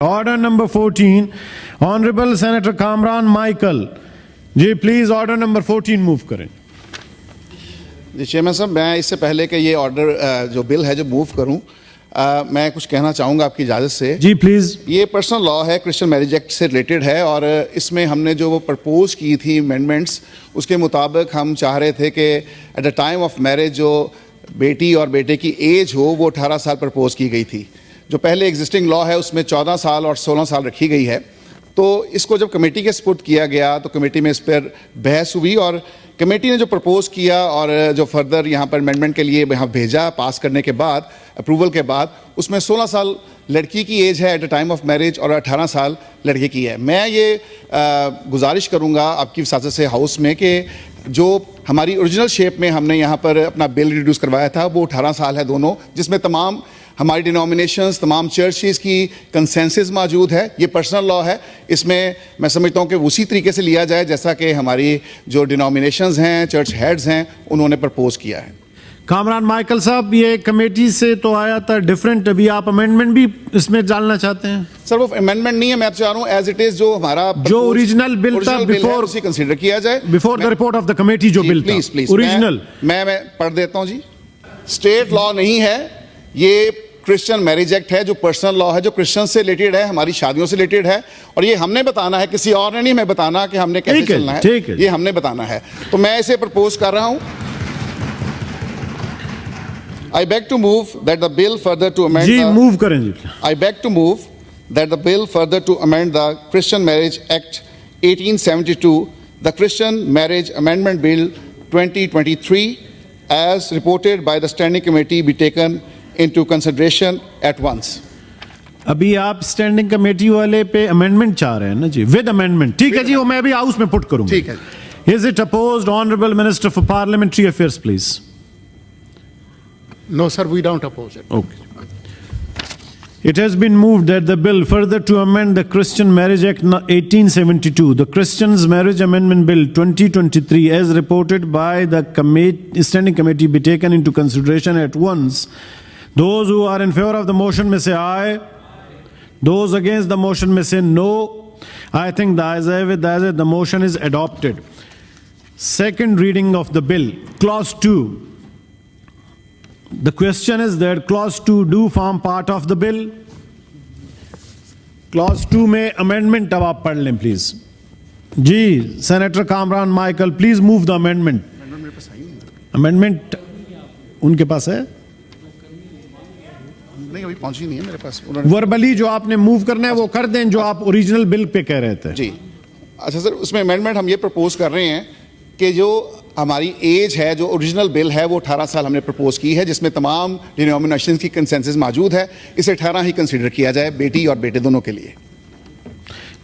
Order number 14, Honorable Senator Kamran Michael. जी please order number 14 move करें। जी chairman साहब, मैं इससे पहले कि ये ऑर्डर जो बिल है जो मूव करूं, मैं कुछ कहना चाहूँगा आपकी इजाज़त से। जी प्लीज़। ये पर्सनल लॉ है, क्रिश्चियन मैरिज एक्ट से रिलेटेड है और इसमें हमने जो वो प्रपोज की थी अमेंडमेंट्स, उसके मुताबिक हम चाह रहे थे कि at the time of marriage जो बेटी और बेटे की एज हो वो 18 साल प्रपोज की गई थी। जो पहले एग्जिस्टिंग लॉ है उसमें 14 साल और 16 साल रखी गई है। तो इसको जब कमेटी के सपुर्द किया गया तो कमेटी में इस पर बहस हुई और कमेटी ने जो प्रपोज किया और जो फर्दर यहाँ पर अमेंडमेंट के लिए यहाँ भेजा पास करने के बाद, अप्रूवल के बाद, उसमें 16 साल लड़की की एज है at the time of marriage और 18 साल लड़के की है। मैं ये गुजारिश करूँगा आपकी वसात से हाउस में कि जो हमारी ओरिजिनल शेप में हमने यहाँ पर अपना बिल रिड्यूस करवाया था वो 18 साल है दोनों, जिसमें तमाम हमारी डिनोमिनेशंस, तमाम चर्चेस की कंसेंसस मौजूद है। ये पर्सनल लॉ है, इसमें मैं समझता हूँ कि उसी तरीके से लिया जाए जैसा कि हमारी जो डिनोमिनेशंस हैं, चर्च हेड्स हैं, उन्होंने प्रपोज किया है। कामरान माइकल साहब, ये कमेटी से तो आया था डिफरेंट, अभी आप अमेंडमेंट भी इसमें डालना चाहते हैं? सर वो अमेंडमेंट नहीं है, मैं चाह रहा हूँ एज इट इज जो हमारा जो ओरिजिनल बिल था बिफोर उसी कंसीडर किया जाए, before the report of the committee जो बिल प्लीज प्लीज ओरिजिनल मैं पढ़ देता हूँ जी। स्टेट लॉ नहीं है ये, क्रिश्चियन मैरिज एक्ट है जो पर्सनल लॉ है, जो क्रिश्चियन से रिलेटेड है, हमारी शादियों से रिलेटेड है और ये हमने बताना है, किसी और ने नहीं हमें बताना कि हमने कैसे चलना है, ये हमने बताना है। तो मैं इसे प्रपोज कर रहा हूं। I beg to move that the bill further to amend जी मूव करें जी। I beg to move that the bill further to amend the Christian Marriage Act 1872, the Christian Marriage Amendment Bill 2023, as reported by the Standing Committee, be taken into consideration at once. अभी आप standing committee वाले पे amendment चाह रहे हैं ना जी, with amendment. ठीक है जी, वो मैं भी हाउस में पुट करूंगा। ठीक है। Is it opposed? Honourable minister for parliamentary affairs please. No, sir, we don't oppose it. Okay. It has been moved that the bill further to amend the Christian Marriage Act 1872, the Christians Marriage Amendment Bill 2023, as reported by the Standing Committee, be taken into consideration at once. Those who are in favor of the motion may say aye. Those against the motion may say no. I think the ayes have it, the motion is adopted. Second reading of the bill, Clause 2. The question is that Clause 2 do form part of the bill. Clause 2 में amendment अब आप पढ़ लें please. जी senator Kamran Michael, please move the amendment. Amendment उनके पास है नहीं, अभी पहुंची नहीं है मेरे पास। वर्बली जो आपने मूव करना है वो कर दें, जो आप ओरिजिनल बिल पे कह रहे थे। जी अच्छा सर, उसमें अमेंडमेंट हम ये प्रपोज कर रहे हैं कि जो हमारी एज है, जो ओरिजिनल बिल है वो 18 साल हमने प्रपोज की है, जिसमें तमाम डिनोमिनेशंस की कंसेंसस मौजूद है। इसे 18 ही कंसीडर किया जाए बेटी और बेटे दोनों के लिए।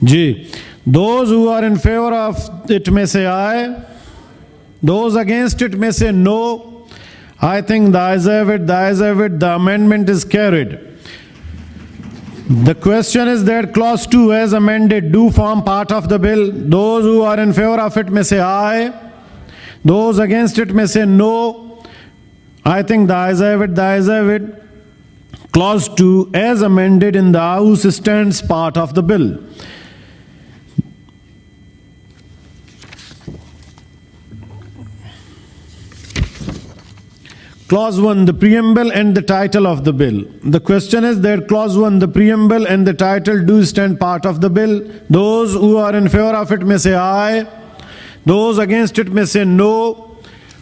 जी those who are in favour of it में से आए, दोज अगेंस्ट इट में से no. I think the ayes have it, the amendment is carried. The question is that Clause 2 as amended do form part of the bill. Those who are in favor of it may say aye. Those against it may say no. I think the ayes have it, Clause 2 as amended in the House stands part of the bill. Clause 1, the preamble and the title of the bill. The question is that Clause 1, the preamble and the title do stand part of the bill. Those who are in favor of it may say aye. Those against it may say no.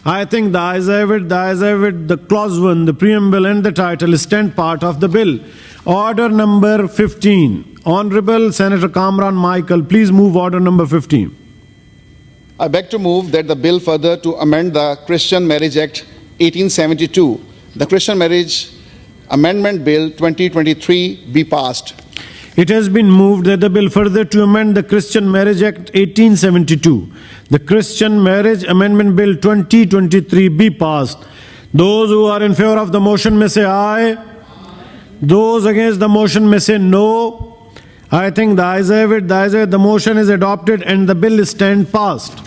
I think the ayes have it, the Clause 1, the preamble and the title stand part of the bill. Order number 15. Honorable Senator Kamran Michael, please move order number 15. I beg to move that the bill further to amend the Christian Marriage Act 1872, the Christian Marriage Amendment Bill 2023 be passed. It has been moved that the bill further to amend the Christian Marriage Act 1872, the Christian Marriage Amendment Bill 2023 be passed. Those who are in favor of the motion may say aye. Those against the motion may say no. I think the ayes have it, the motion is adopted and the bill is stand passed.